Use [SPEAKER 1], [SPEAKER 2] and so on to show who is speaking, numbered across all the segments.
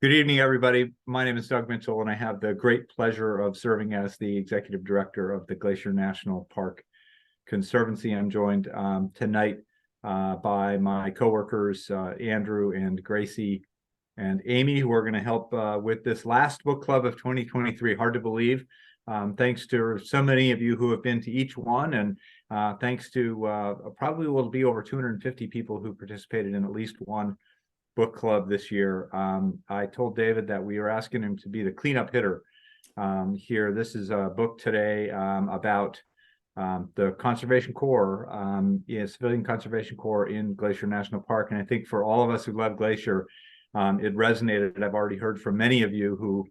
[SPEAKER 1] Good evening, everybody. My name is Doug Mitchell, and I have the great pleasure of serving as the executive director of the Glacier National Park Conservancy. I'm joined tonight by my coworkers, Andrew and Gracie and Amy, who are going to help with this last book club of 2023. Hard to believe. Thanks to so many of you who have been to each one, and thanks to probably will be over 250 people who participated in at least one book club this year. I told David that we were asking him to be the cleanup hitter here. This is a book today about the Conservation Corps, Civilian Conservation Corps in Glacier National Park. And I think for all of us who love Glacier, it resonated. I've already heard from many of you who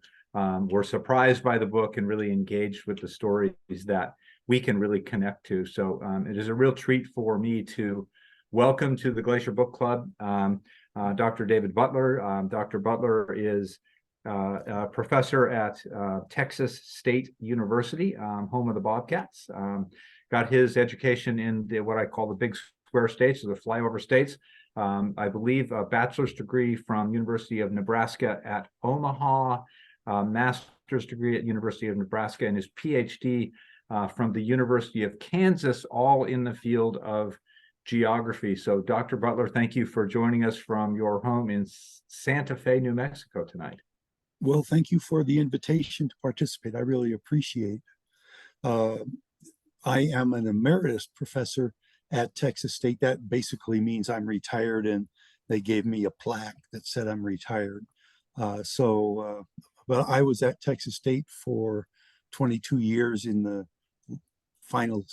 [SPEAKER 1] were surprised by the book and really engaged with the stories that we can really connect to. So it is a real treat for me to welcome to the Glacier Book Club Dr. David Butler. Dr. Butler is a professor at Texas State University, home of the Bobcats. Got his education in what I call the big square states, or the flyover states. I believe a bachelor's degree from University of Nebraska at Omaha, master's degree at University of Nebraska, and his PhD from the University of Kansas, all in the field of geography. So Dr. Butler, thank you for joining us from your home in Santa Fe, New Mexico tonight.
[SPEAKER 2] Well, thank you for the invitation to participate. I really appreciate it. I am an emeritus professor at Texas State. That basically means I'm retired, and they gave me a plaque that said I'm retired. But I was at Texas State for 22 years in the final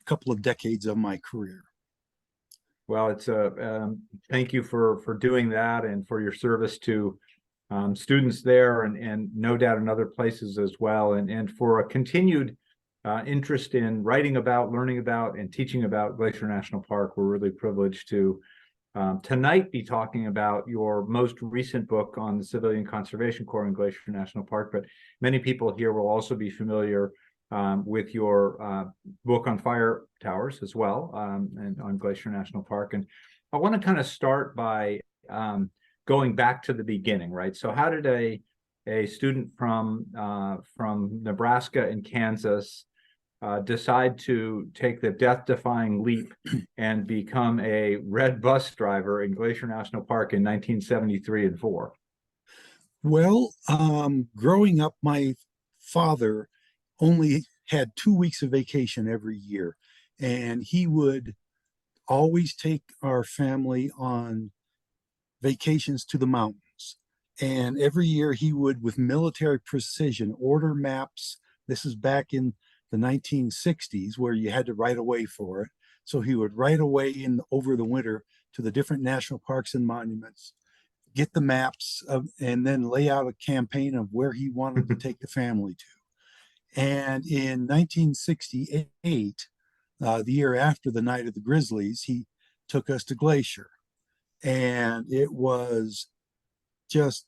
[SPEAKER 2] couple of decades of my career.
[SPEAKER 1] Well, it's thank you for doing that and for your service to students there and no doubt in other places as well, and for a continued interest in writing about, learning about, and teaching about Glacier National Park. We're really privileged to tonight be talking about your most recent book on the Civilian Conservation Corps in Glacier National Park, but many people here will also be familiar with your book on fire towers as well, and on Glacier National Park. And I want to kind of start by going back to the beginning, right? So how did a student from Nebraska and Kansas decide to take the death-defying leap and become a red bus driver in Glacier National Park in 1973 and 4?
[SPEAKER 2] Well, growing up, my father only had 2 weeks of vacation every year, and he would always take our family on vacations to the mountains. And every year he would, with military precision, order maps. This is back in the 1960s, where you had to write away for it. So he would write away over the winter to the different national parks and monuments, get the maps and then lay out a campaign of where he wanted to take the family to. And in 1968, the year after the night of the Grizzlies, he took us to Glacier. And it was just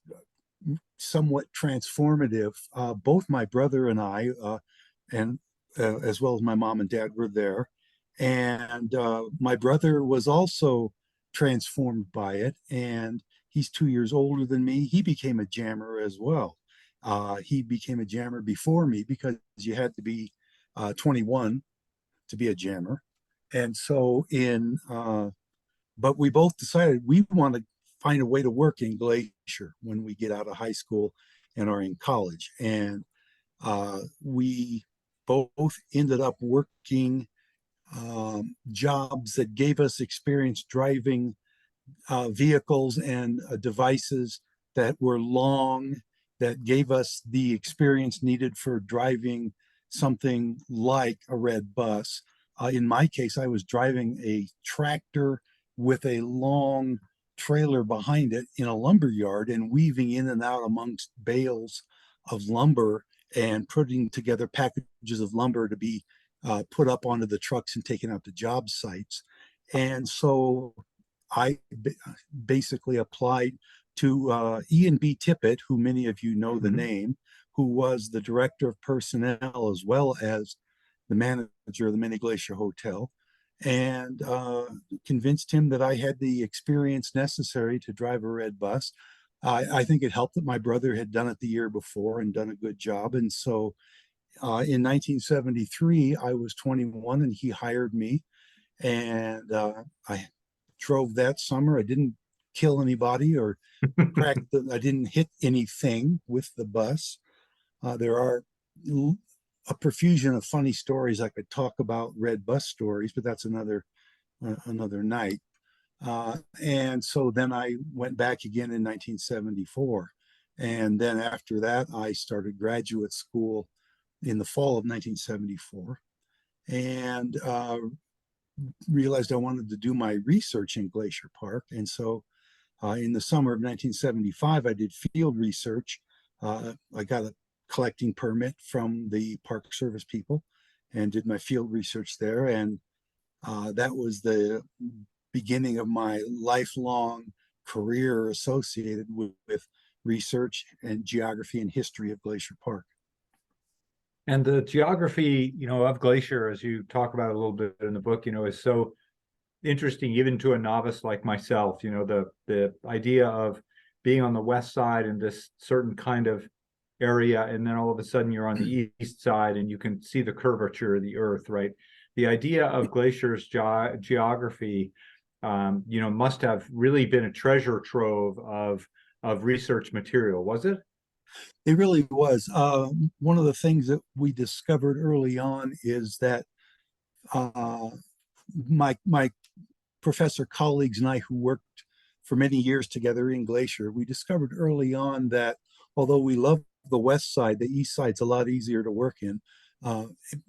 [SPEAKER 2] somewhat transformative. Both my brother and I, and as well as my mom and dad, were there. And my brother was also transformed by it. And he's 2 years older than me. He became a jammer as well. He became a jammer before me because you had to be 21 to be a jammer. And so but we both decided we want to find a way to work in Glacier when we get out of high school and are in college. And we both ended up working jobs that gave us experience driving vehicles and devices that were long, that gave us the experience needed for driving something like a red bus. In my case, I was driving a tractor with a long trailer behind it in a lumber yard and weaving in and out amongst bales of lumber and putting together packages of lumber to be put up onto the trucks and taken out to job sites. And so I basically applied to Ian B. Tippett, who many of you know the name, who was the director of personnel as well as the manager of the Mini Glacier Hotel, and convinced him that I had the experience necessary to drive a red bus. I think it helped that my brother had done it the year before and done a good job. And so in 1973, I was 21 and he hired me. And I drove that summer. I didn't kill anybody or I didn't hit anything with the bus. There are a profusion of funny stories I could talk about, red bus stories, but that's another night. And so then I went back again in 1974. And then after that, I started graduate school in the fall of 1974 and realized I wanted to do my research in Glacier Park. And so in the summer of 1975, I did field research. I got a collecting permit from the Park Service people and did my field research there. And that was the beginning of my lifelong career associated with research and geography and history of Glacier Park.
[SPEAKER 1] And the geography, of Glacier, as you talk about a little bit in the book, is so interesting, even to a novice like myself. The idea of being on the west side in this certain kind of area, and then all of a sudden you're on the east side and you can see the curvature of the earth, right? The idea of Glacier's geography, must have really been a treasure trove of research material, was it?
[SPEAKER 2] It really was. One of the things that we discovered early on is that uh, my professor colleagues and I, who worked for many years together in Glacier, we discovered early on that although we love the west side, the east side's a lot easier to work in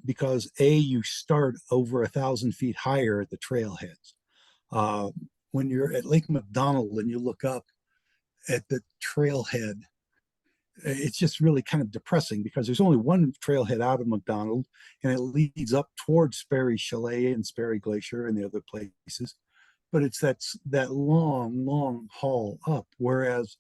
[SPEAKER 2] because you start over 1,000 feet higher at the trailheads. When you're at Lake McDonald and you look up at the trailhead, it's just really kind of depressing because there's only one trailhead out of McDonald and it leads up towards Sperry Chalet and Sperry Glacier and the other places. But it's that long haul up. Whereas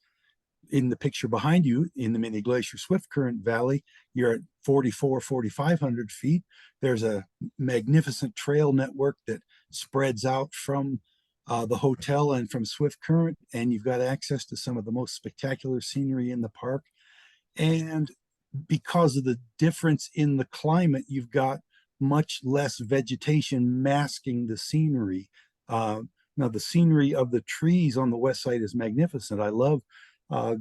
[SPEAKER 2] in the picture behind you in the mini glacier Swift Current Valley, you're at 4,500 feet. There's a magnificent trail network that spreads out from the hotel and from Swift Current, and you've got access to some of the most spectacular scenery in the park. And because of the difference in the climate, you've got much less vegetation masking the scenery. Now, the scenery of the trees on the west side is magnificent. I love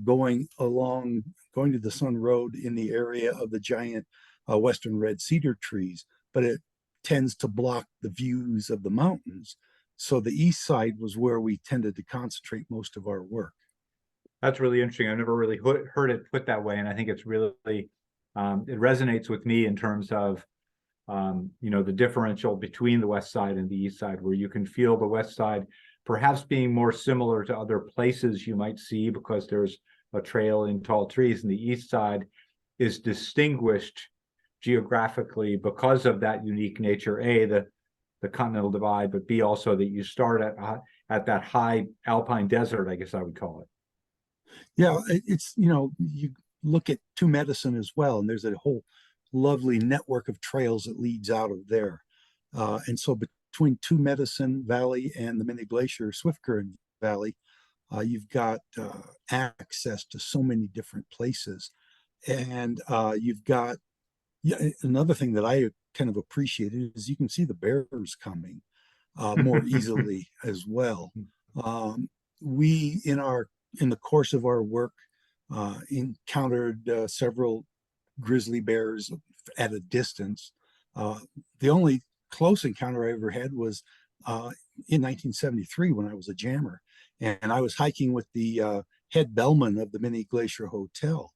[SPEAKER 2] going to the Sun Road in the area of the giant western red cedar trees, but it tends to block the views of the mountains. So the east side was where we tended to concentrate most of our work.
[SPEAKER 1] That's really interesting. I've never really heard it put that way, and I think it's really it resonates with me in terms of the differential between the west side and the east side, where you can feel the west side perhaps being more similar to other places you might see because there's a trail in tall trees, and the east side is distinguished geographically because of that unique nature. The continental divide, but B, also that you start at that high alpine desert, I guess I would call it.
[SPEAKER 2] Yeah, it's, you look at Two Medicine as well, and there's a whole lovely network of trails that leads out of there. And so between Two Medicine Valley and the Mini Glacier Swift Current Valley, you've got access to so many different places. And you've got another thing that I kind of appreciated is you can see the bears coming more easily as well. We in the course of our work encountered several grizzly bears at a distance. The only close encounter I ever had was in 1973 when I was a jammer, and I was hiking with the head bellman of the Mini Glacier Hotel,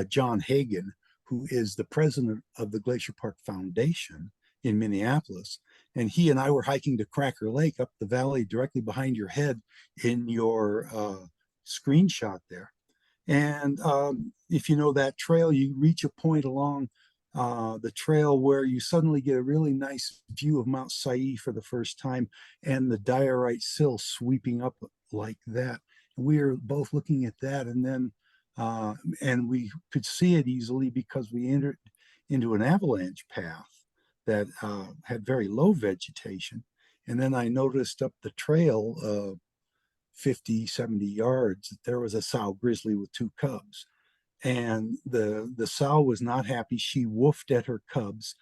[SPEAKER 2] John Hagan, who is the president of the Glacier Park Foundation in Minneapolis. And he and I were hiking to Cracker Lake up the valley directly behind your head in your screenshot there. And if you know that trail, you reach a point along the trail where you suddenly get a really nice view of Mount Sa'i for the first time and the diorite sill sweeping up like that. And we were both looking at that, and then and we could see it easily because we entered into an avalanche path that had very low vegetation. And then I noticed up the trail 50, 70 yards, there was a sow grizzly with two cubs. And the sow was not happy. She woofed at her cubs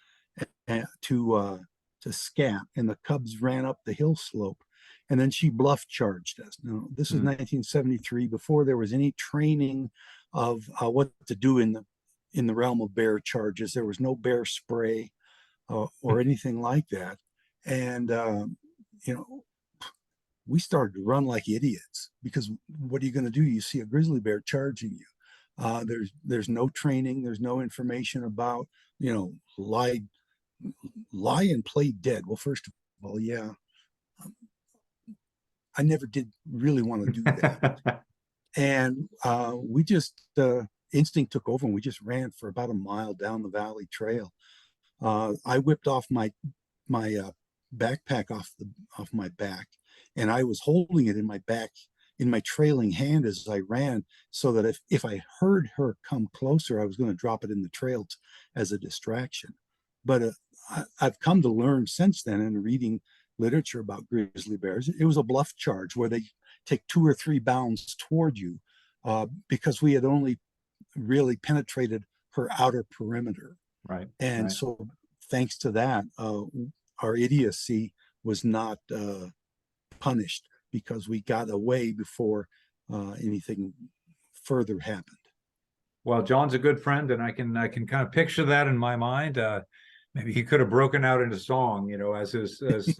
[SPEAKER 2] to scat, and the cubs ran up the hill slope. And then she bluff charged us. Now, this is
[SPEAKER 1] Hmm.
[SPEAKER 2] 1973, before there was any training of what to do in the realm of bear charges. There was no bear spray or anything like that. And you know, we started to run like idiots, because what are you going to do? You see a grizzly bear charging you. There's no training. There's no information about, lie and play dead. Well, first of all, yeah, I never did really want to do that. And we just instinct took over, and we just ran for about a mile down the valley trail. I whipped off my backpack off my back, and I was holding it in my back in my trailing hand as I ran, so that if I heard her come closer, I was going to drop it in the trail as a distraction. But I've come to learn since then, in reading literature about grizzly bears, it was a bluff charge where they take 2 or 3 bounds toward you, because we had only really penetrated her outer perimeter.
[SPEAKER 1] Right,
[SPEAKER 2] And
[SPEAKER 1] right.
[SPEAKER 2] so, thanks to that, our idiocy was not punished, because we got away before anything further happened.
[SPEAKER 1] Well, John's a good friend, and I can kind of picture that in my mind. Maybe he could have broken out into song, as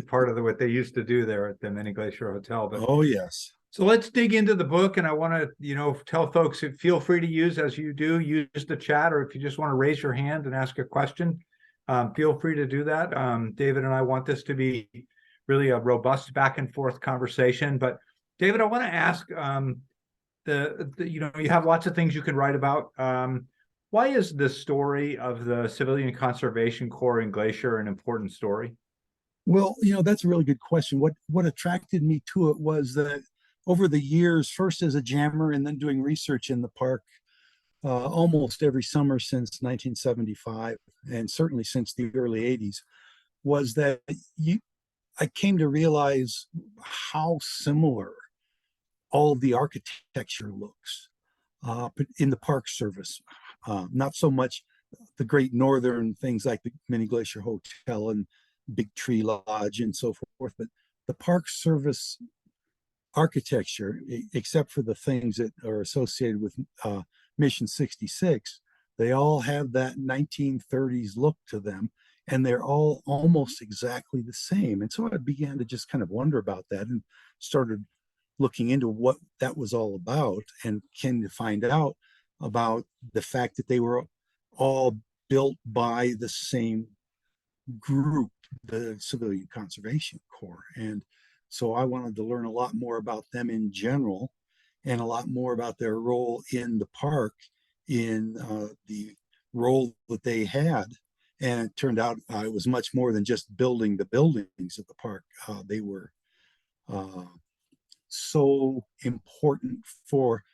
[SPEAKER 1] part of what they used to do there at the Mini Glacier Hotel. But
[SPEAKER 2] Oh, yes.
[SPEAKER 1] so let's dig into the book, and I want to, tell folks, feel free to use, as you do, use the chat, or if you just want to raise your hand and ask a question, feel free to do that. David and I want this to be really a robust back and forth conversation. But David, I want to ask, you have lots of things you can write about. Why is the story of the Civilian Conservation Corps in Glacier an important story?
[SPEAKER 2] Well, that's a really good question. What attracted me to it was that over the years, first as a jammer and then doing research in the park, almost every summer since 1975, and certainly since the early 80s, was that I came to realize how similar all of the architecture looks in the Park Service. Not so much the Great Northern things like the Mini Glacier Hotel and Big Tree Lodge and so forth, but the Park Service architecture, except for the things that are associated with Mission 66, they all have that 1930s look to them, and they're all almost exactly the same. And so I began to just kind of wonder about that, and started looking into what that was all about, and came to find out about the fact that they were all built by the same group, the Civilian Conservation Corps. And so I wanted to learn a lot more about them in general, and a lot more about their role in the park, in the role that they had. And it turned out it was much more than just building the buildings of the park. They were uh, so important for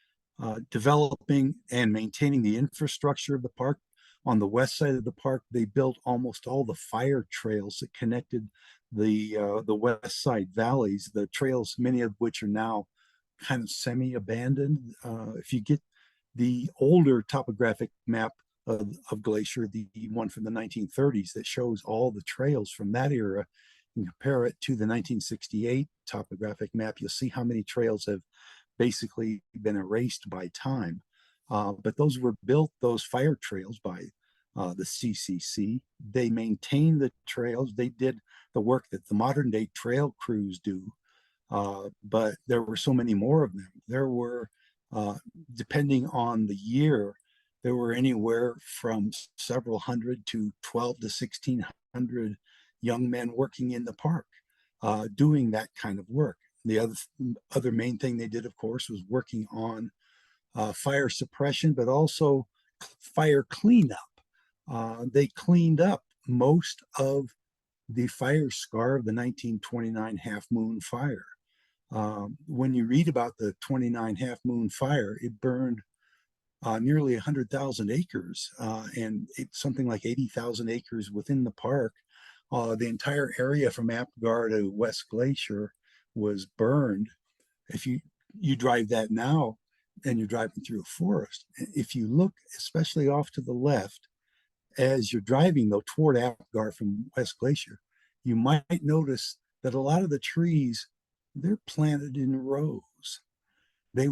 [SPEAKER 2] developing and maintaining the infrastructure of the park. On the west side of the park, they built almost all the fire trails that connected the west side valleys, the trails, many of which are now kind of semi-abandoned. If you get the older topographic map of Glacier, the one from the 1930s that shows all the trails from that era, and compare it to the 1968 topographic map, you'll see how many trails have basically been erased by time. But those were built, those fire trails, by the CCC. They maintained the trails. They did the work that the modern day trail crews do. But there were so many more of them. There were, depending on the year, there were anywhere from several hundred to 12 to 1,600 young men working in the park, doing that kind of work. The other main thing they did, of course, was working on fire suppression, but also fire cleanup. They cleaned up most of the fire scar of the 1929 Half Moon fire. When you read about the 29 Half Moon fire, it burned nearly 100,000 acres, and something like 80,000 acres within the park. The entire area from Apgar to West Glacier was burned. If you drive that now and you're driving through a forest, if you look especially off to the left as you're driving though toward Apgar from West Glacier, you might notice that a lot of the trees, they're planted in rows. That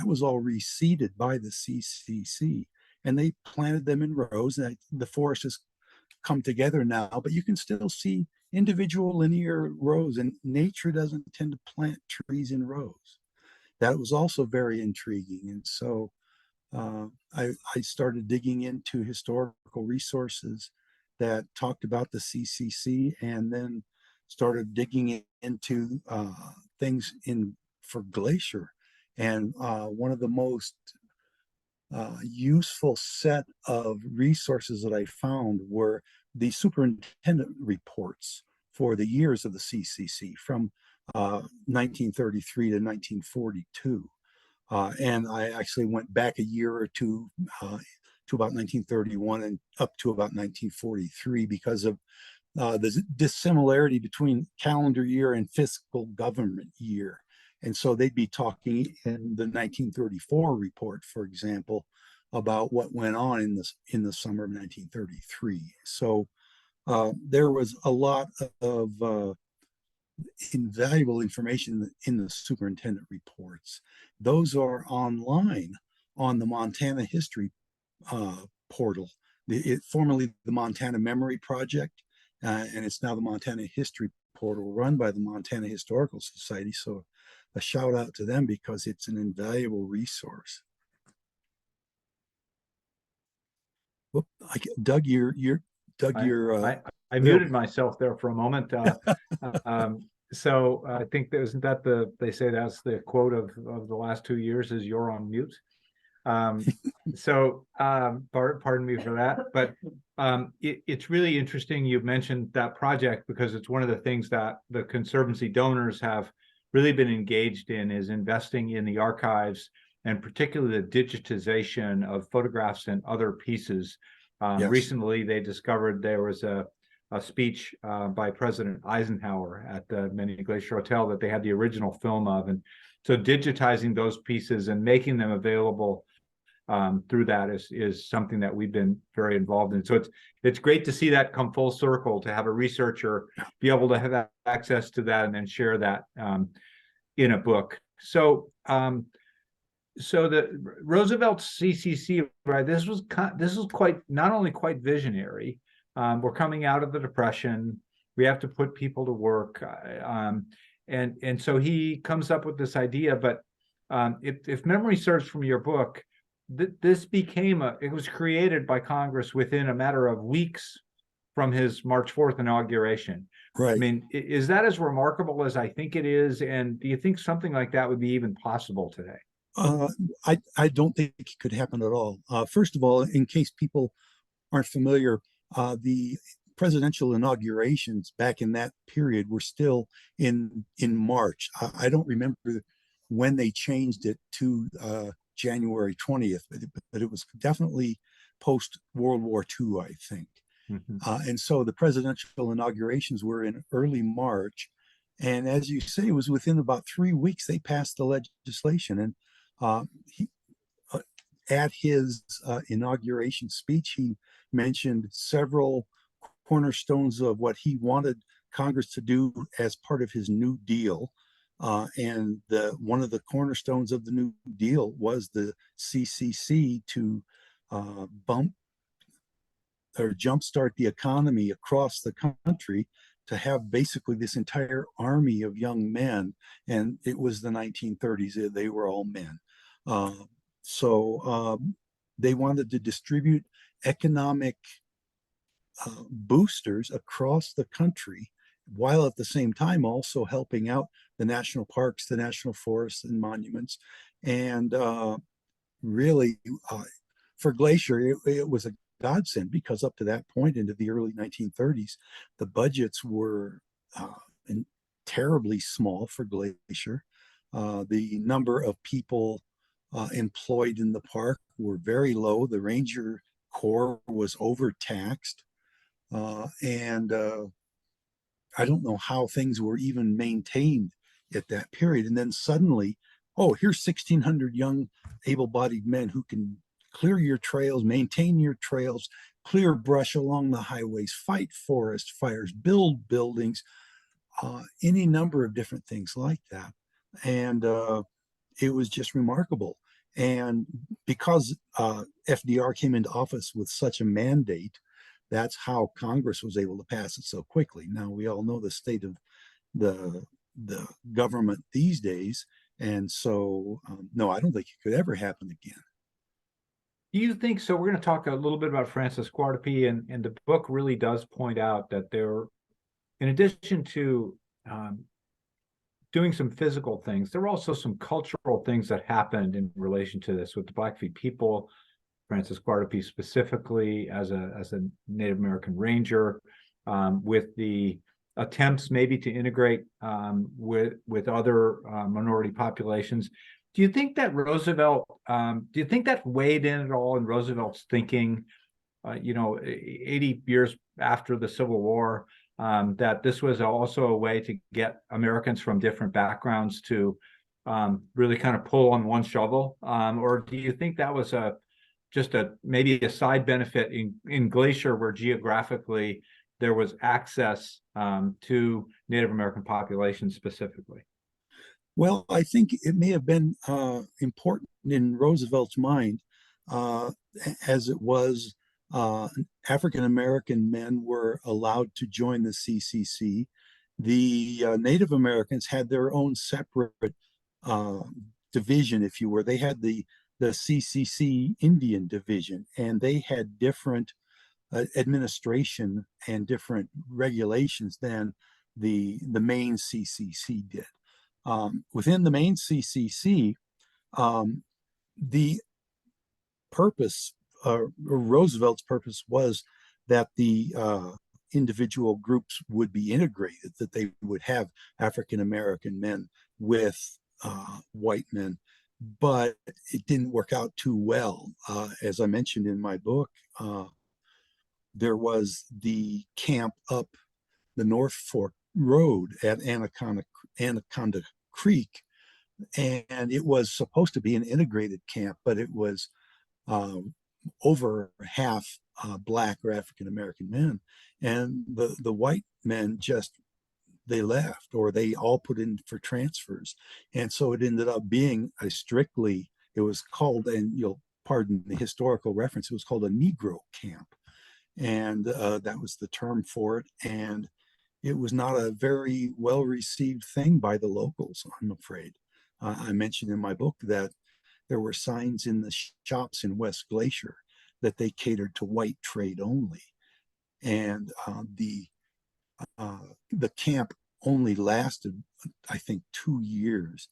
[SPEAKER 2] was all reseeded by the CCC, and they planted them in rows. And the forest has come together now, but you can still see individual linear rows, and nature doesn't tend to plant trees in rows. That was also very intriguing. And so uh, I started digging into historical resources that talked about the CCC, and then started digging into things in for Glacier. And one of the most useful set of resources that I found were the superintendent reports for the years of the CCC from 1933 to 1942. And I actually went back a year or two to about 1931 and up to about 1943 because of the dissimilarity between calendar year and fiscal government year. And so they'd be talking in the 1934 report, for example, about what went on in the summer of 1933. So there was a lot of invaluable information in the superintendent reports. Those are online on the Montana History portal. Formerly the Montana Memory Project, and it's now the Montana History portal run by the Montana Historical Society. So a shout out to them because it's an invaluable resource. Whoop, Doug, Doug,
[SPEAKER 1] I,
[SPEAKER 2] you're
[SPEAKER 1] I
[SPEAKER 2] there.
[SPEAKER 1] muted myself there for a moment. So I think isn't that they say that's the quote of the last 2 years is you're on mute. Pardon me for that, but it's really interesting you mentioned that project because it's one of the things that the Conservancy donors have really been engaged in is investing in the archives and particularly the digitization of photographs and other pieces.
[SPEAKER 2] Yes.
[SPEAKER 1] Recently, they discovered there was a speech by President Eisenhower at the Many Glacier Hotel that they had the original film of. And so digitizing those pieces and making them available through that is something that we've been very involved in. So it's great to see that come full circle, to have a researcher be able to have access to that and then share that in a book. So the Roosevelt CCC, right? This was quite not only quite visionary. We're coming out of the Depression. We have to put people to work, and so he comes up with this idea. But if memory serves from your book, this it was created by Congress within a matter of weeks from his March 4th inauguration.
[SPEAKER 2] Right.
[SPEAKER 1] I mean, is that as remarkable as I think it is? And do you think something like that would be even possible today?
[SPEAKER 2] I don't think it could happen at all. First of all, in case people aren't familiar, the presidential inaugurations back in that period were still in March. I don't remember when they changed it to January 20th, but it was definitely post World War II, I think.
[SPEAKER 1] Mm-hmm.
[SPEAKER 2] And so the presidential inaugurations were in early March. And as you say, it was within about 3 weeks they passed the legislation. And at his inauguration speech, he mentioned several cornerstones of what he wanted Congress to do as part of his New Deal. And one of the cornerstones of the New Deal was the CCC to bump or jumpstart the economy across the country, to have basically this entire army of young men. And it was the 1930s, they were all men. So they wanted to distribute economic boosters across the country, while at the same time also helping out the national parks, the national forests and monuments. And really, for Glacier, it was a godsend, because up to that point into the early 1930s, the budgets were terribly small for Glacier. The number of people employed in the park were very low. The ranger corps was overtaxed. And I don't know how things were even maintained at that period. And then suddenly, oh, here's 1,600 young, able-bodied men who can clear your trails, maintain your trails, clear brush along the highways, fight forest fires, build buildings, any number of different things like that. And it was just remarkable. And because FDR came into office with such a mandate, that's how Congress was able to pass it so quickly. Now we all know the state of the the government these days, and so no, I don't think it could ever happen again.
[SPEAKER 1] Do you think so? We're going to talk a little bit about Francis Guardiope, and the book really does point out that there, in addition to doing some physical things, there were also some cultural things that happened in relation to this with the Blackfeet people, Francis Guardiope specifically as a Native American ranger, with the attempts maybe to integrate with other minority populations. Do you think that Roosevelt, do you think that weighed in at all in Roosevelt's thinking, 80 years after the Civil War, that this was also a way to get Americans from different backgrounds to really kind of pull on one shovel? Or do you think that was just maybe a side benefit in Glacier, where geographically there was access to Native American populations specifically?
[SPEAKER 2] Well, I think it may have been important in Roosevelt's mind, uh, as it was African American men were allowed to join the CCC. The Native Americans had their own separate uh, division, if you were. They had the CCC Indian division, and they had different administration and different regulations than the main CCC did. Within the main CCC, the purpose, Roosevelt's purpose, was that the individual groups would be integrated, that they would have African American men with white men. But it didn't work out too well. As I mentioned in my book, there was the camp up the North Fork Road at Anaconda Creek, and it was supposed to be an integrated camp, but it was over half Black or African American men, and the white men just they left, or they all put in for transfers, and so it ended up being a strictly, it was called, and you'll pardon the historical reference, it was called a Negro camp, and that was the term for it, and it was not a very well received thing by the locals, I'm afraid. I mentioned in my book that there were signs in the shops in West Glacier that they catered to white trade only. And the camp only lasted, I think, 2 years.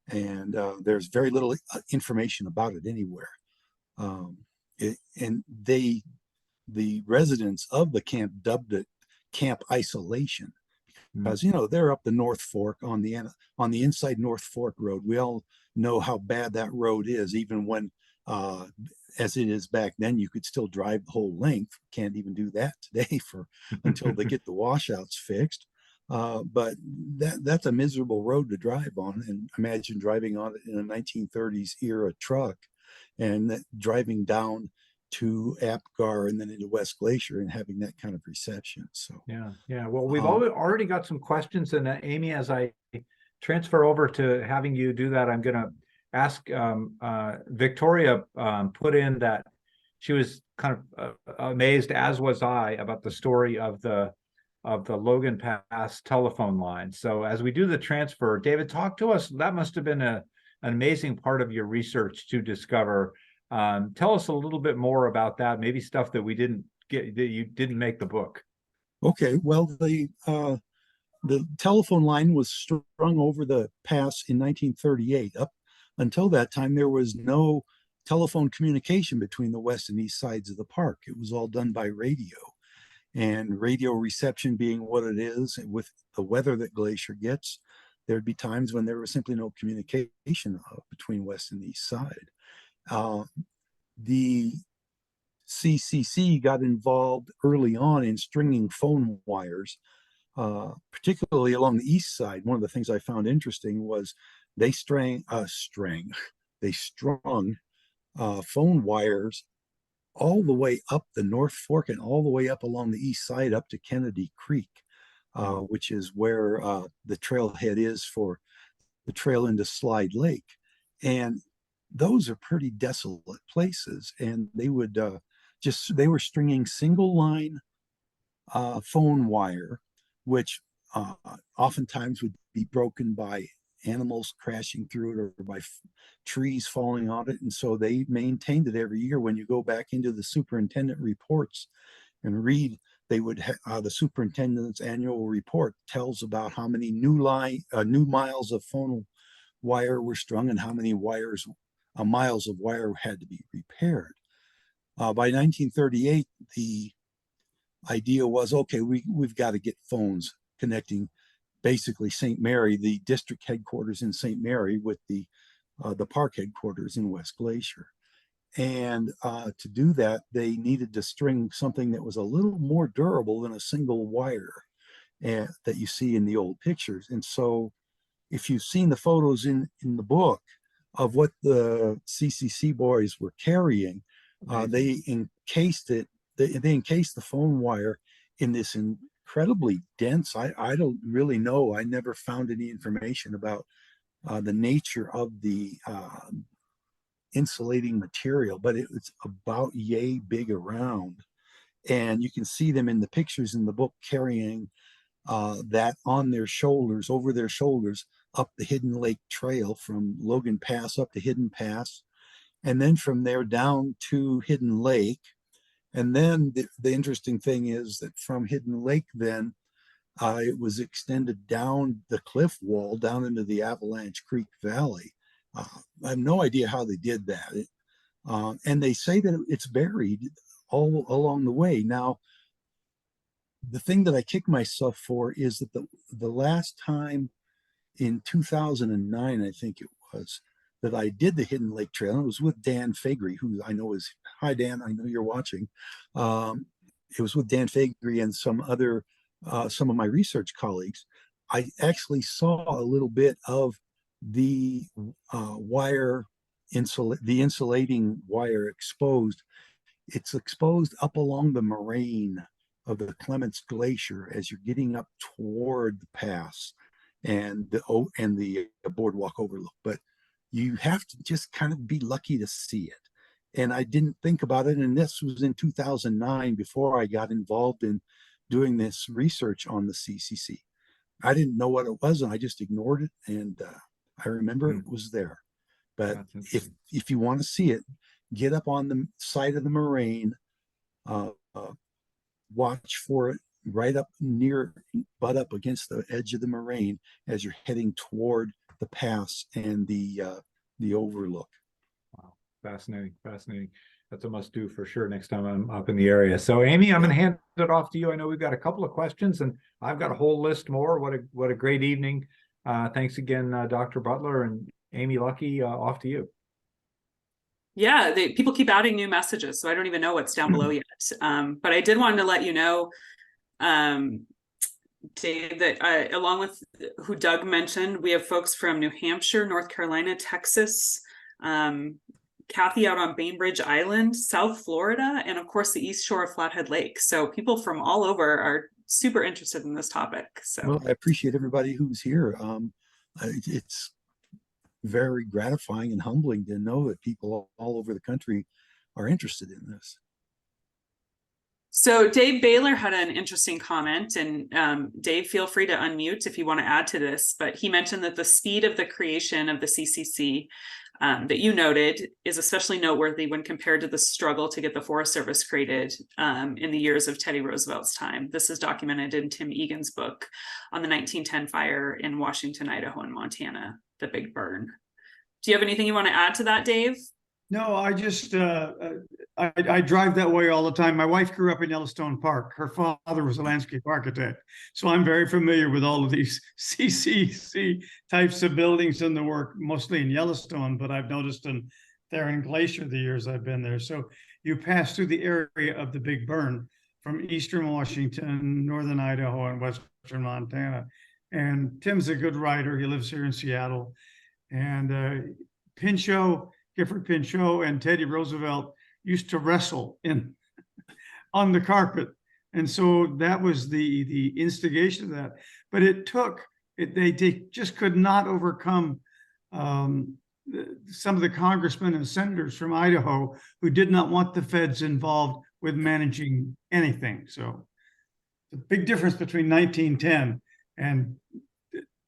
[SPEAKER 2] And there's very little information about it anywhere. And the residents of the camp dubbed it Camp Isolation, because they're up the North Fork on the inside North Fork Road. We all know how bad that road is, even when as it is back then, you could still drive the whole length. Can't even do that today for until they get the washouts fixed. But that's a miserable road to drive on, and imagine driving on it in a 1930s era truck, and driving down to Apgar and then into West Glacier and having that kind of reception. So
[SPEAKER 1] yeah. Well, we've already got some questions, and Amy, as I transfer over to having you do that, I'm going to ask Victoria put in that she was kind of amazed, as was I, about the story of the Logan Pass telephone line. So as we do the transfer, David, talk to us. That must have been an amazing part of your research to discover. Tell us a little bit more about that, maybe stuff that we didn't get, that you didn't make the book.
[SPEAKER 2] Okay, well, the telephone line was strung over the pass in 1938. Up until that time, there was no telephone communication between the west and east sides of the park. It was all done by radio. And radio reception being what it is, with the weather that Glacier gets, there'd be times when there was simply no communication between west and east side. The CCC got involved early on in stringing phone wires particularly along the east side. One of the things I found interesting was they they strung phone wires all the way up the North Fork and all the way up along the east side up to Kennedy Creek,
[SPEAKER 1] Wow.
[SPEAKER 2] which is where the trailhead is for the trail into Slide Lake. And those are pretty desolate places. And they would they were stringing single line phone wire, which oftentimes would be broken by animals crashing through it or by trees falling on it. And so they maintained it every year. When you go back into the superintendent reports and read, they would the superintendent's annual report tells about how many new miles of phone wire were strung and how many miles of wire had to be repaired. By 1938, the idea was, okay, we've got to get phones connecting basically St. Mary, the district headquarters in St. Mary, with the park headquarters in West Glacier. And to do that, they needed to string something that was a little more durable than a single wire that you see in the old pictures. And so if you've seen the photos in the book of what the CCC boys were carrying, they encased it. They encased the phone wire in this incredibly dense. I don't really know. I never found any information about the nature of the insulating material, but it's about yay big around. And you can see them in the pictures in the book carrying that on their shoulders, over their shoulders, up the Hidden Lake Trail from Logan Pass up to Hidden Pass, and then from there down to Hidden Lake. And then the interesting thing is that from Hidden Lake, then it was extended down the cliff wall down into the Avalanche Creek Valley. I have no idea how they did that. And they say that it's buried all along the way. Now, the thing that I kick myself for is that the last time in 2009, I think it was, that I did the Hidden Lake Trail, and it was with Dan Fagry, who I know is, hi Dan, I know you're watching. It was with Dan Fagry and some of my research colleagues. I actually saw a little bit of the the insulating wire exposed. It's exposed up along the moraine of the Clements Glacier as you're getting up toward the pass and the boardwalk overlook. But you have to just kind of be lucky to see it. And I didn't think about it. And this was in 2009 before I got involved in doing this research on the CCC. I didn't know what it was and I just ignored it. And I remember it was there. But if you want to see it, get up on the side of the moraine, watch for it right up near, butt up against the edge of the moraine as you're heading toward the pass and the overlook.
[SPEAKER 1] Wow, fascinating, fascinating. That's a must do for sure next time I'm up in the area. So Amy, I'm going to hand it off to you. I know we've got a couple of questions and I've got a whole list more. What a great evening. Thanks again, Dr. Butler, and Amy Lucky, off to you.
[SPEAKER 3] Yeah, people keep adding new messages, so I don't even know what's down below yet. But I did want to let you know, Dave, that along with who Doug mentioned, we have folks from New Hampshire, North Carolina, Texas, Kathy out on Bainbridge Island, South Florida, and of course the east shore of Flathead Lake. So people from all over are super interested in this topic. So
[SPEAKER 2] well, I appreciate everybody who's here. It's very gratifying and humbling to know that people all over the country are interested in this.
[SPEAKER 3] So Dave Baylor had an interesting comment, and Dave, feel free to unmute if you want to add to this, but he mentioned that the speed of the creation of the CCC that you noted is especially noteworthy when compared to the struggle to get the Forest Service created in the years of Teddy Roosevelt's time. This is documented in Tim Egan's book on the 1910 fire in Washington, Idaho, and Montana, the Big Burn. Do you have anything you want to add to that, Dave?
[SPEAKER 4] No, I just, I drive that way all the time. My wife grew up in Yellowstone Park. Her father was a landscape architect. So I'm very familiar with all of these CCC types of buildings and the work, mostly in Yellowstone, but I've noticed there in Glacier the years I've been there. So you pass through the area of the Big Burn. from eastern Washington, northern Idaho, and western Montana. And Tim's a good writer. He lives here in Seattle. And Gifford Pinchot, and Teddy Roosevelt used to wrestle on the carpet. And so that was the instigation of that. But they just could not overcome some of the congressmen and senators from Idaho who did not want the feds involved with managing anything. So the big difference between 1910 and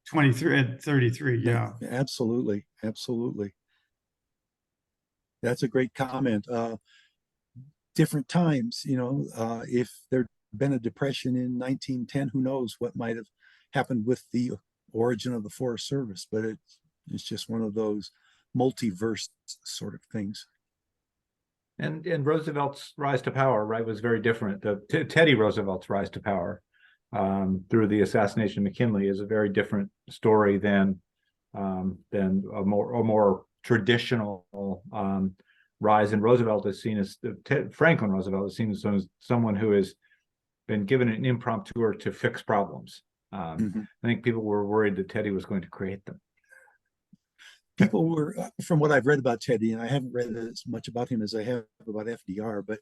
[SPEAKER 4] 23 and 33. Yeah.
[SPEAKER 2] Absolutely. Absolutely. That's a great comment. Different times, if there'd been a depression in 1910, who knows what might have happened with the origin of the Forest Service, but it's just one of those multiverse sort of things.
[SPEAKER 1] And Roosevelt's rise to power, right, was very different. Teddy Roosevelt's rise to power through the assassination of McKinley is a very different story than a more traditional rise. And Roosevelt is seen as Franklin Roosevelt is seen as someone who has been given an impromptu to fix problems. I think people were worried that Teddy was going to create them.
[SPEAKER 2] People were, from what I've read about Teddy, and I haven't read as much about him as I have about FDR, but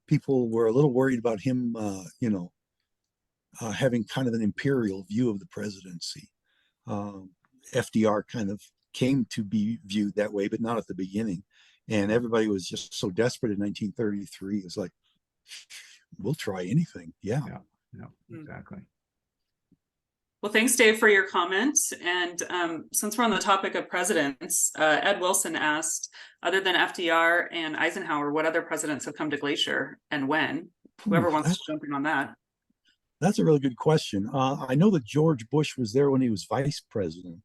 [SPEAKER 2] people were a little worried about him, having kind of an imperial view of the presidency. FDR kind of came to be viewed that way, but not at the beginning. And everybody was just so desperate in 1933. It's like, we'll try anything. Yeah,
[SPEAKER 1] exactly.
[SPEAKER 3] Well, thanks, Dave, for your comments. And since we're on the topic of presidents, Ed Wilson asked, other than FDR and Eisenhower, what other presidents have come to Glacier and when? Whoever wants to jump in on that.
[SPEAKER 2] That's a really good question. I know that George Bush was there when he was vice president.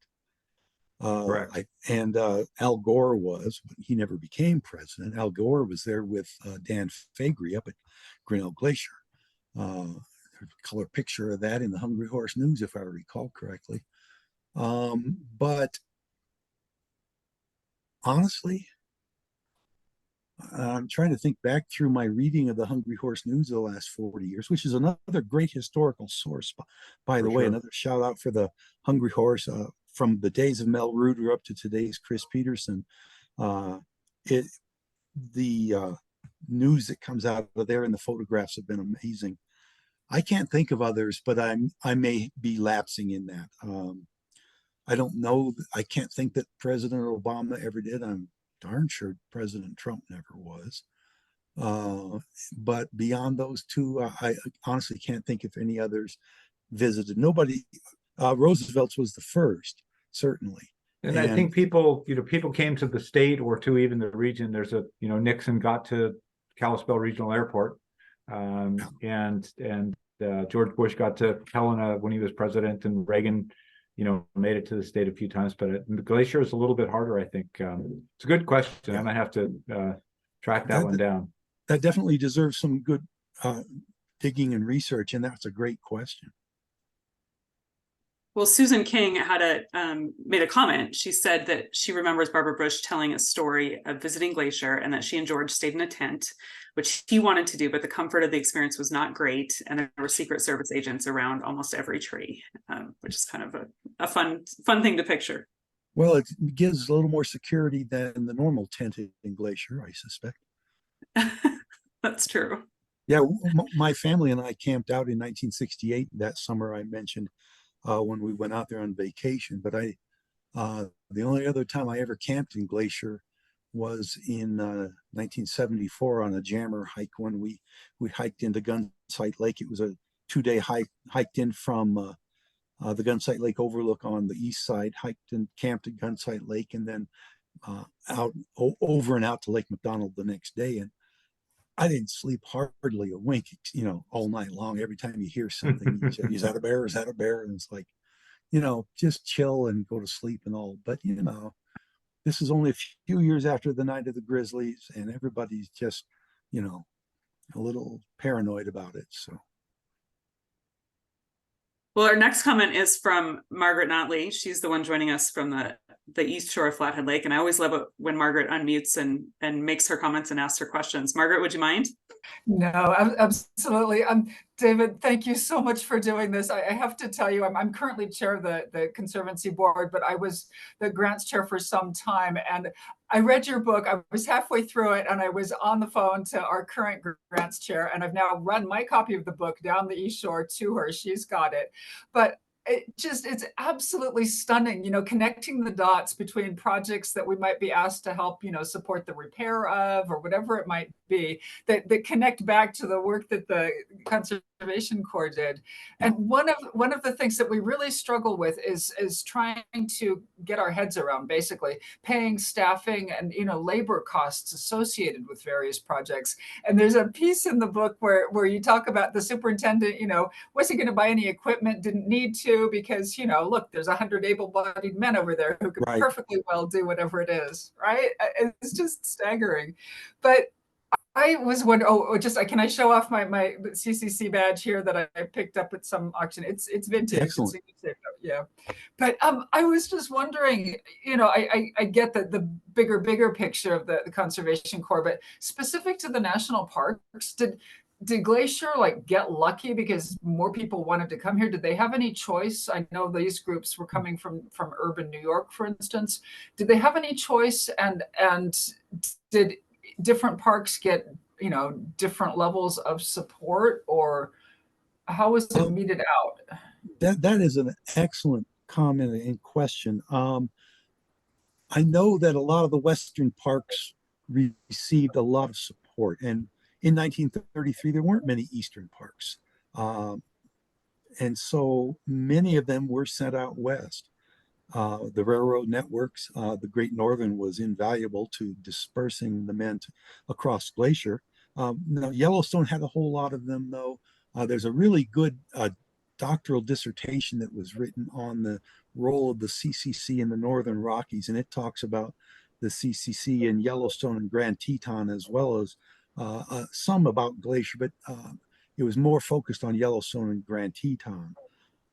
[SPEAKER 1] Correct.
[SPEAKER 2] And Al Gore was, but he never became president. Al Gore was there with Dan Faegre up at Grinnell Glacier. Color picture of that in the Hungry Horse News, if I recall correctly. But honestly, I'm trying to think back through my reading of the Hungry Horse News the last 40 years, which is another great historical source, by the way. Another shout out for the Hungry Horse from the days of Mel Ruder up to today's Chris Peterson. The news that comes out of there and the photographs have been amazing. I can't think of others, but I may be lapsing in that. I don't know. I can't think that President Obama ever did. I'm darn sure President Trump never was. But beyond those two, I honestly can't think if any others visited. Nobody. Roosevelt's was the first, certainly.
[SPEAKER 1] And I think people came to the state or to even the region. There's Nixon got to Kalispell Regional Airport. And George Bush got to Helena when he was president, and Reagan, made it to the state a few times. But Glacier is a little bit harder, I think. It's a good question. I might have to track that one down.
[SPEAKER 2] That definitely deserves some good digging and research, and that's a great question.
[SPEAKER 3] Well, Susan King had made a comment. She said that she remembers Barbara Bush telling a story of visiting Glacier and that she and George stayed in a tent, which he wanted to do, but the comfort of the experience was not great. And there were Secret Service agents around almost every tree, which is kind of a fun thing to picture.
[SPEAKER 2] Well, it gives a little more security than the normal tent in Glacier, I suspect.
[SPEAKER 3] That's true.
[SPEAKER 2] Yeah, my family and I camped out in 1968, that summer I mentioned, when we went out there on vacation. But the only other time I ever camped in Glacier was in 1974 on a jammer hike when we hiked into Gunsight Lake. It was a 2-day hike, hiked in from the Gunsight Lake overlook on the east side, hiked and camped at Gunsight Lake, and then over and out to Lake McDonald the next day. And I didn't sleep hardly a wink, all night long. Every time you hear something, you say, is that a bear? Is that a bear? And it's like, just chill and go to sleep and all. But, this is only a few years after the night of the Grizzlies, and everybody's just, a little paranoid about it. So.
[SPEAKER 3] Well, our next comment is from Margaret Notley. She's the one joining us from the east shore of Flathead Lake. And I always love it when Margaret unmutes and makes her comments and asks her questions. Margaret, would you mind?
[SPEAKER 5] No, absolutely. David, thank you so much for doing this. I have to tell you, I'm currently chair of the Conservancy Board, but I was the grants chair for some time. And I read your book. I was halfway through it, and I was on the phone to our current grants chair. And I've now run my copy of the book down the East Shore to her. She's got it. But it's absolutely stunning, connecting the dots between projects that we might be asked to help, support the repair of, or whatever it might be, that connect back to the work that the Conservation Corps did. And one of the things that we really struggle with is trying to get our heads around, basically paying staffing and labor costs associated with various projects. And there's a piece in the book where you talk about the superintendent, wasn't going to buy any equipment, didn't need to, because look, there's 100 able-bodied men over there who could perfectly well do whatever it is, right? It's just staggering. But I was wondering, can I show off my CCC badge here that I picked up at some auction? It's vintage.
[SPEAKER 2] Excellent.
[SPEAKER 5] Yeah. But I was just wondering, I get the bigger picture of the Conservation Corps, but specific to the national parks, did Glacier get lucky because more people wanted to come here? Did they have any choice? I know these groups were coming from urban New York, for instance. Did they have any choice? And did different parks get different levels of support, or how was it meted out?
[SPEAKER 2] That is an excellent comment and question. I know that a lot of the Western parks received a lot of support, and in 1933 there weren't many Eastern parks, and so many of them were sent out west. The railroad networks, the Great Northern was invaluable to dispersing the men across Glacier. Now, Yellowstone had a whole lot of them, though. There's a really good doctoral dissertation that was written on the role of the CCC in the Northern Rockies, and it talks about the CCC in Yellowstone and Grand Teton, as well as some about Glacier, but it was more focused on Yellowstone and Grand Teton.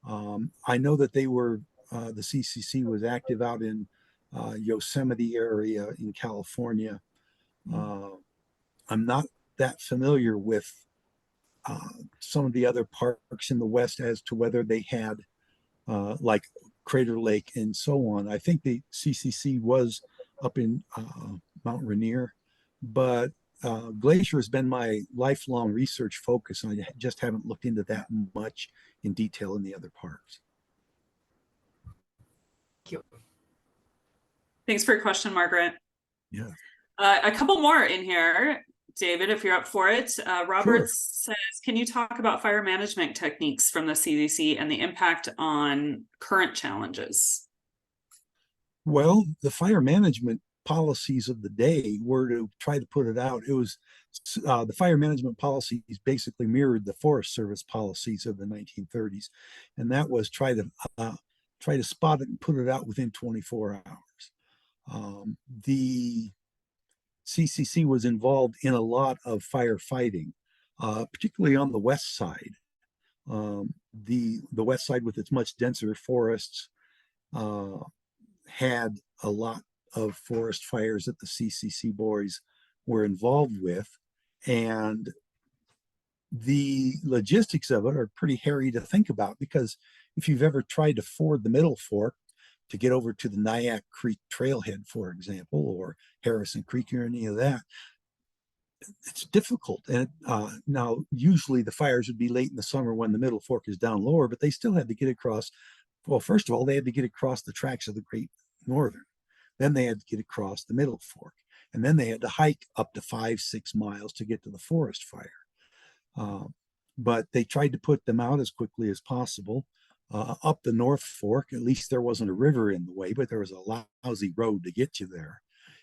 [SPEAKER 2] I know that they were the CCC was active out in Yosemite area in California. I'm not that familiar with some of the other parks in the West as to whether they had like Crater Lake and so on. I think the CCC was up in Mount Rainier, but Glacier has been my lifelong research focus, and I just haven't looked into that much in detail in the other parks.
[SPEAKER 3] Thanks for your question, Margaret.
[SPEAKER 2] Yeah.
[SPEAKER 3] A couple more in here, David, if you're up for it. Robert says, can you talk about fire management techniques from the CDC and the impact on current challenges?
[SPEAKER 2] Well, the fire management policies of the day were to try to put it out. It was the fire management policies basically mirrored the Forest Service policies of the 1930s, and that was try to spot it and put it out within 24 hours. The CCC was involved in a lot of firefighting, particularly on the west side. The west side, with its much denser forests, had a lot of forest fires that the CCC boys were involved with, and the logistics of it are pretty hairy to think about, because if you've ever tried to ford the Middle Fork to get over to the Nyack Creek trailhead, for example, or Harrison Creek or any of that, it's difficult. And now usually the fires would be late in the summer when the Middle Fork is down lower, but they still had to get across. Well, first of all, they had to get across the tracks of the Great Northern. Then they had to get across the Middle Fork. And then they had to hike up to 5-6 miles to get to the forest fire. But they tried to put them out as quickly as possible. Up the North Fork, at least there wasn't a river in the way, but there was a lousy road to get you there.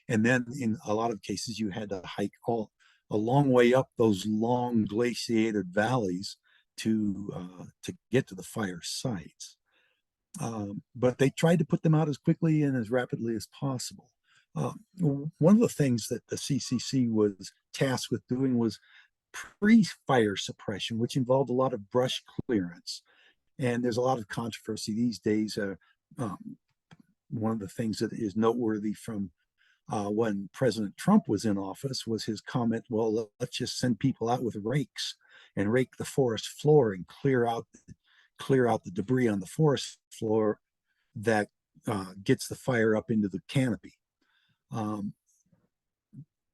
[SPEAKER 2] And then in a lot of cases, you had to hike a long way up those long glaciated valleys to get to the fire sites. But they tried to put them out as quickly and as rapidly as possible. One of the things that the CCC was tasked with doing was pre-fire suppression, which involved a lot of brush clearance. And there's a lot of controversy these days. One of the things that is noteworthy from when President Trump was in office was his comment, well, let's just send people out with rakes and rake the forest floor and clear out the debris on the forest floor that gets the fire up into the canopy.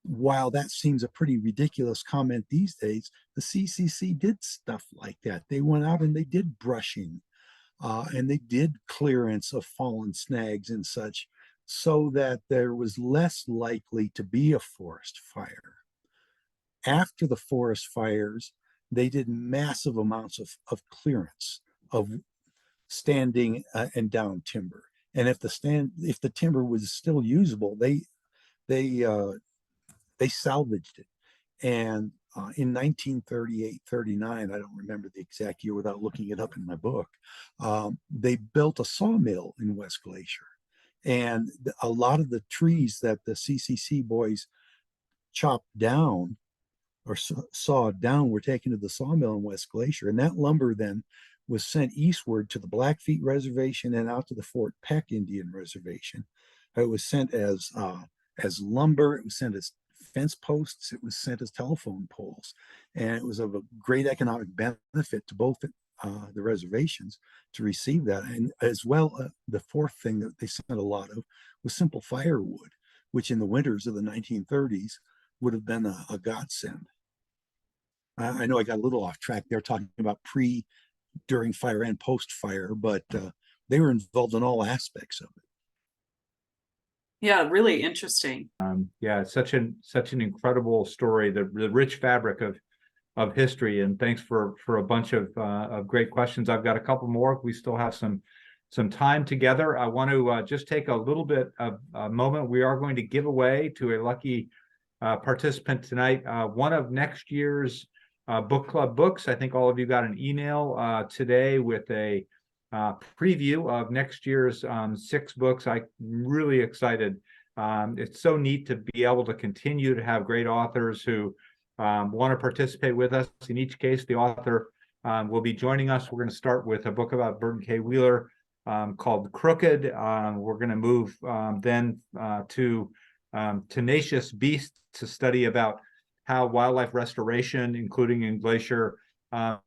[SPEAKER 2] While that seems a pretty ridiculous comment these days, the CCC did stuff like that. They went out and they did brushing, and they did clearance of fallen snags and such, so that there was less likely to be a forest fire. After the forest fires, they did massive amounts of clearance of standing and down timber. And if the timber was still usable, they salvaged it. And in 1938, 39, I don't remember the exact year without looking it up in my book, they built a sawmill in West Glacier. And a lot of the trees that the CCC boys chopped down or sawed down were taken to the sawmill in West Glacier. And that lumber then was sent eastward to the Blackfeet Reservation and out to the Fort Peck Indian Reservation. It was sent as lumber. It was sent as fence posts. It was sent as telephone poles, and it was of a great economic benefit to both the reservations to receive that. And as well, the fourth thing that they sent a lot of was simple firewood, which in the winters of the 1930s would have been a godsend. I know I got a little off track there talking about during fire and post fire, but they were involved in all aspects of it.
[SPEAKER 3] Yeah, really interesting.
[SPEAKER 1] Yeah, such an incredible story, the rich fabric of history. And thanks for a bunch of great questions. I've got a couple more. We still have some time together. I want to just take a little bit of a moment. We are going to give away to a lucky participant tonight one of next year's book club books. I think all of you got an email today with a preview of next year's 6 books. I'm really excited. It's so neat to be able to continue to have great authors who want to participate with us. In each case, the author will be joining us. We're going to start with a book about Burton K. Wheeler called Crooked. We're going to move then to Tenacious Beasts, to study about how wildlife restoration, including in Glacier,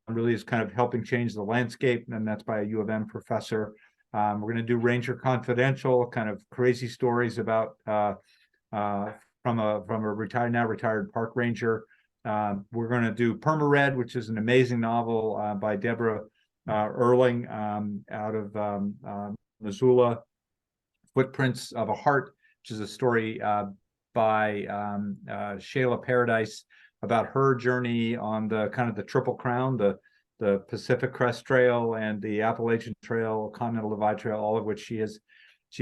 [SPEAKER 1] really is kind of helping change the landscape, and that's by a U of M professor. We're going to do Ranger Confidential, kind of crazy stories about from a retired park ranger. We're going to do Perma-Red, which is an amazing novel by Deborah Erling out of Missoula. Footprints of a Heart, which is a story by Shayla Paradise about her journey on the kind of the Triple Crown, the Pacific Crest Trail and the Appalachian Trail, Continental Divide Trail, all of which she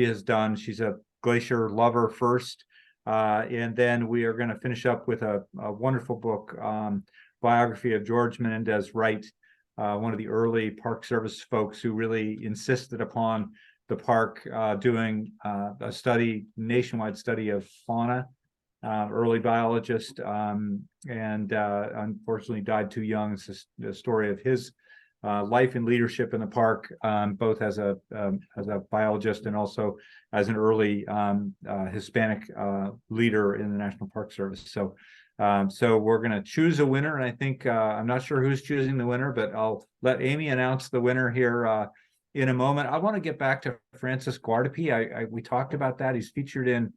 [SPEAKER 1] has done. She's a glacier lover first. And then we are going to finish up with a wonderful book, biography of George Menendez Wright, one of the early Park Service folks who really insisted upon the park doing a nationwide study of fauna, early biologist, and unfortunately died too young. It's the story of his life and leadership in the park, both as a biologist and also as an early Hispanic leader in the National Park Service. So we're going to choose a winner, and I think I'm not sure who's choosing the winner, but I'll let Amy announce the winner here in a moment. I want to get back to Francis Guardapi. We talked about that. He's featured in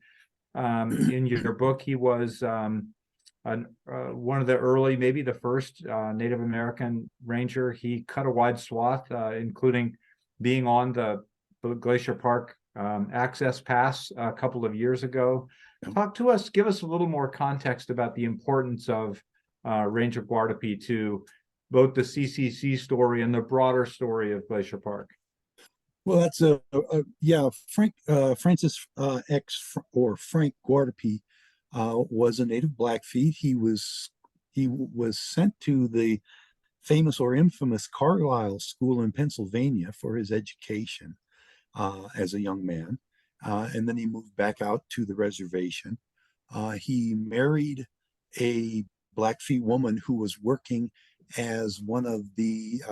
[SPEAKER 1] your book. He was one of the early, maybe the first Native American ranger. He cut a wide swath, including being on the Glacier Park access pass a couple of years ago. Talk to us, give us a little more context about the importance of Ranger Guardapi to both the CCC story and the broader story of Glacier Park.
[SPEAKER 2] Well, that's Francis Frank Guardapi was a native Blackfeet. He was sent to the famous or infamous Carlisle School in Pennsylvania for his education as a young man, and then he moved back out to the reservation. He married a Blackfeet woman who was working as one of the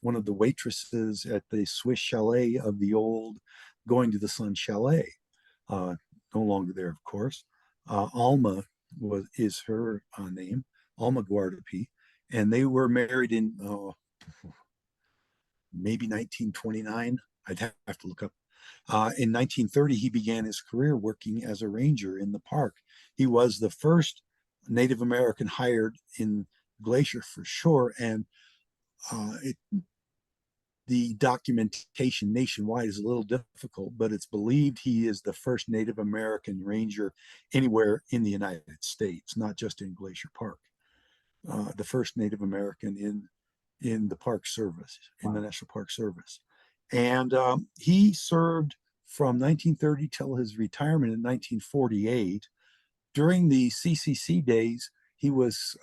[SPEAKER 2] one of the waitresses at the Swiss chalet of the old Going to the Sun chalet. No longer there, of course. Alma is her name, Alma Guardapi, and they were married in maybe 1929. I'd have to look up. In 1930, he began his career working as a ranger in the park. He was the first Native American hired in Glacier for sure, and the documentation nationwide is a little difficult, but it's believed he is the first Native American ranger anywhere in the United States, not just in Glacier Park. The first Native American in the Park Service, in the National Park Service. And he served from 1930 till his retirement in 1948. During the CCC days, he was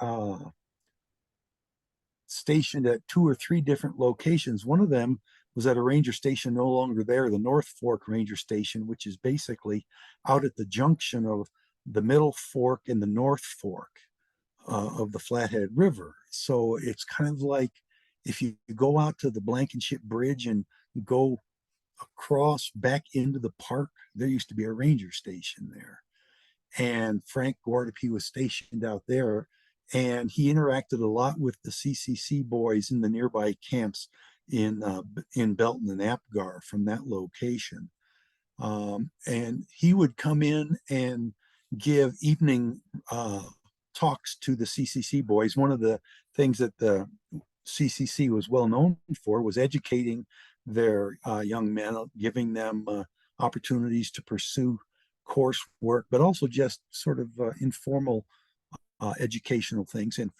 [SPEAKER 2] stationed at 2 or 3 different locations. One of them was at a ranger station no longer there, the North Fork Ranger Station, which is basically out at the junction of the Middle Fork and the North Fork of the Flathead River. So it's kind of like if you go out to the Blankenship Bridge and go across back into the park, there used to be a ranger station there. And Frank Guardapi was stationed out there, and he interacted a lot with the CCC boys in the nearby camps in Belton and Apgar from that location. And he would come in and give evening talks to the CCC boys. One of the things that the CCC was well known for was educating their young men, giving them opportunities to pursue coursework, but also just sort of informal educational things. And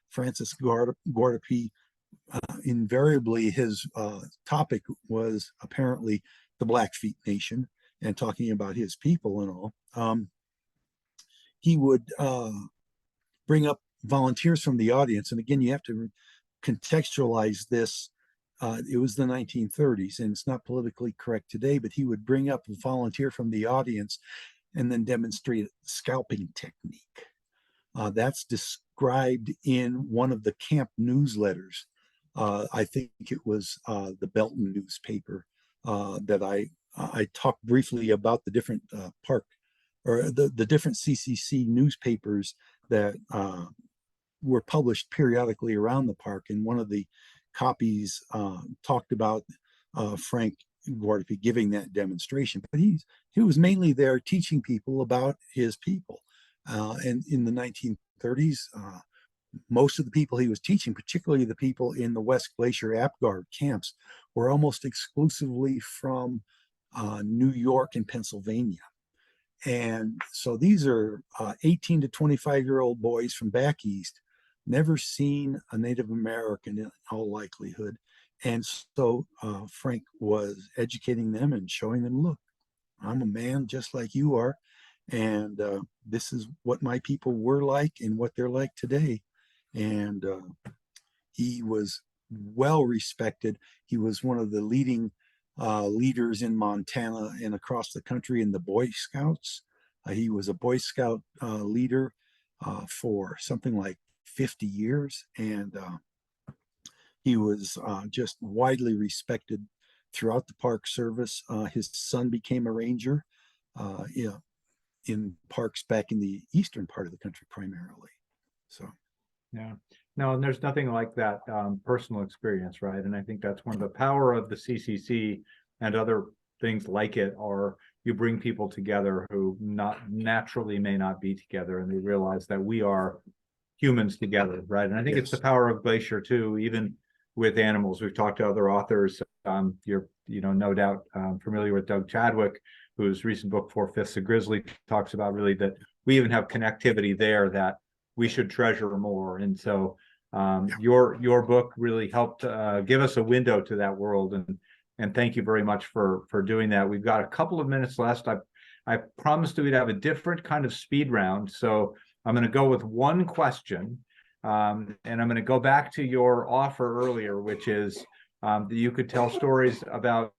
[SPEAKER 2] Francis Guardapi, invariably his topic was apparently the Blackfeet Nation and talking about his people and all. He would bring up volunteers from the audience. And again, you have to contextualize this. It was the 1930s, and it's not politically correct today, but he would bring up a volunteer from the audience and then demonstrate scalping technique. That's described in one of the camp newsletters. I think it was the Belton newspaper that I talked briefly about the different park or the different CCC newspapers that were published periodically around the park. And one of the copies talked about Frank Guardapi giving that demonstration, but he was mainly there teaching people about his people. And in the 1930s, most of the people he was teaching, particularly the people in the West Glacier Apgar camps, were almost exclusively from New York and Pennsylvania. And so these are 18 to 25-year-old boys from back east, never seen a Native American in all likelihood. And so Frank was educating them and showing them, look, I'm a man just like you are. And this is what my people were like and what they're like today. And he was well respected. He was one of the leading leaders in Montana and across the country in the Boy Scouts. He was a Boy Scout leader for something like 50 years. And he was just widely respected throughout the Park Service. His son became a ranger in parks back in the eastern part of the country primarily. So,
[SPEAKER 1] yeah, no, and there's nothing like that personal experience, right? And I think that's one of the power of the CCC and other things like it are you bring people together who not naturally may not be together, and they realize that we are humans together, right? And I think it's the power of Glacier too, even with animals. We've talked to other authors. You're, no doubt familiar with Doug Chadwick, whose recent book, 4/5 of Grizzly, talks about really that we even have connectivity there that we should treasure more. And so your book really helped give us a window to that world. And thank you very much for doing that. We've got a couple of minutes left. I promised we'd have a different kind of speed round. So I'm going to go with one question. And I'm going to go back to your offer earlier, which is that you could tell stories about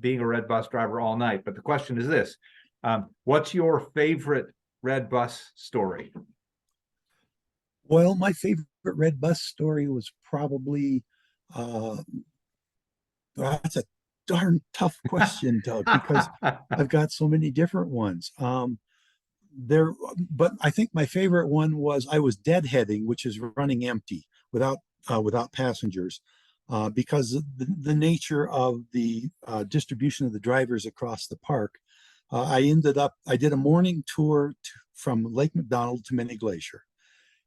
[SPEAKER 1] being a red bus driver all night. But the question is this: what's your favorite red bus story?
[SPEAKER 2] Well, my favorite red bus story was probably Uh, that's a darn tough question, Doug, because I've got so many different ones. There, but I think my favorite one was I was deadheading, which is running empty without passengers, because of the nature of the distribution of the drivers across the park. I did a morning tour from Lake McDonald to Mini Glacier,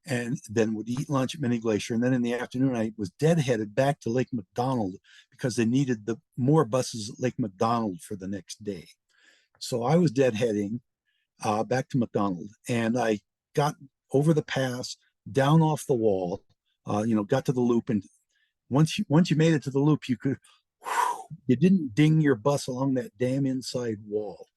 [SPEAKER 2] and then would eat lunch at Mini Glacier. And then in the afternoon, I was deadheaded back to Lake McDonald because they needed more buses at Lake McDonald for the next day. So I was deadheading back to McDonald, and I got over the pass, down off the wall, got to the loop, and once you made it to the loop, you didn't ding your bus along that damn inside wall.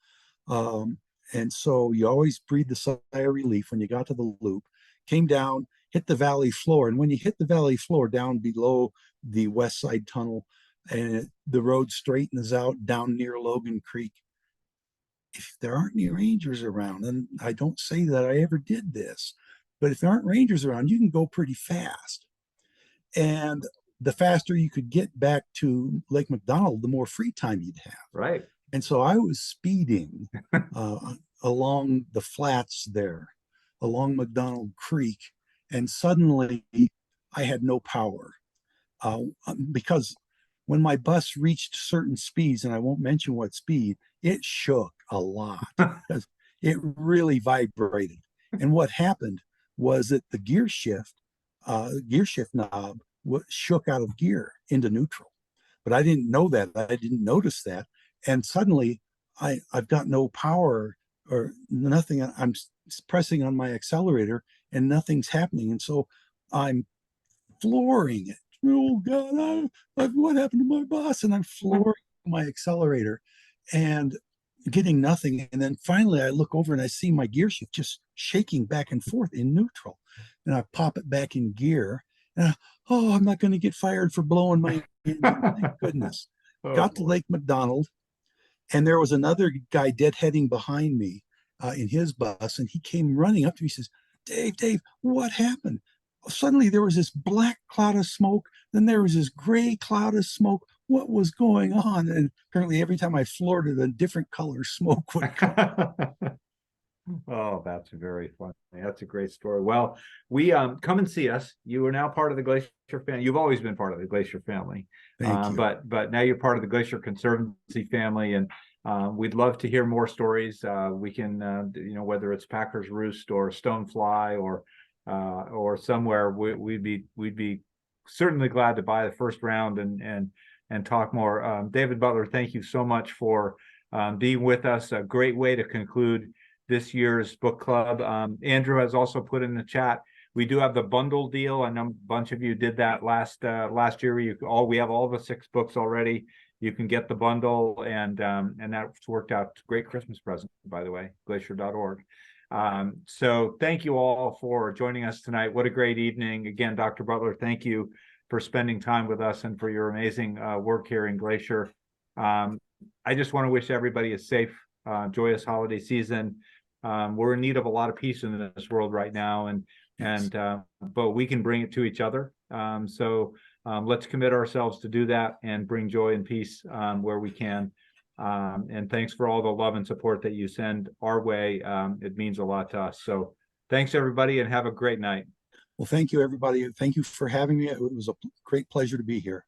[SPEAKER 2] And so you always breathed a sigh of relief when you got to the loop, came down, hit the valley floor. And when you hit the valley floor down below the west side tunnel, and the road straightens out down near Logan Creek, if there aren't any rangers around, and I don't say that I ever did this, but if there aren't rangers around, you can go pretty fast. And the faster you could get back to Lake McDonald, the more free time you'd have.
[SPEAKER 1] Right.
[SPEAKER 2] And so I was speeding along the flats there, along McDonald Creek, and suddenly I had no power because when my bus reached certain speeds, and I won't mention what speed, it shook a lot because it really vibrated. And what happened was that the gear shift knob shook out of gear into neutral. But I didn't know that. I didn't notice that. And suddenly I've got no power or nothing. I'm pressing on my accelerator and nothing's happening. And so I'm flooring it. Oh God, what happened to my bus? And I'm flooring my accelerator and getting nothing. And then finally I look over and I see my gear shift just shaking back and forth in neutral. And I pop it back in gear. And I'm not going to get fired for blowing my engine. Thank goodness. Got to Lake McDonald, and there was another guy deadheading behind me in his bus, and he came running up to me. He says, Dave, what happened? Suddenly there was this black cloud of smoke, then there was this gray cloud of smoke. What was going on? And apparently every time I floored it, a different color smoke would come.
[SPEAKER 1] Oh, that's very funny. That's a great story. Well, we come and see us. You are now part of the Glacier family. You've always been part of the Glacier family.
[SPEAKER 2] Thank you.
[SPEAKER 1] But now you're part of the Glacier Conservancy family, and we'd love to hear more stories. We can, whether it's Packer's Roost or Stonefly or somewhere, we'd be certainly glad to buy the first round and talk more. David Butler, thank you so much for being with us. A great way to conclude this year's book club. Andrew has also put in the chat, we do have the bundle deal. I know a bunch of you did that last year. We have all the 6 books already. You can get the bundle, and that's worked out. Great Christmas present, by the way, glacier.org. So thank you all for joining us tonight. What a great evening. Again, Dr. Butler, thank you for spending time with us and for your amazing work here in Glacier. I just want to wish everybody a safe, joyous holiday season. We're in need of a lot of peace in this world right now, but we can bring it to each other. So let's commit ourselves to do that and bring joy and peace where we can. And thanks for all the love and support that you send our way. It means a lot to us. So thanks, everybody, and have a great night.
[SPEAKER 2] Well, thank you, everybody. Thank you for having me. It was a great pleasure to be here.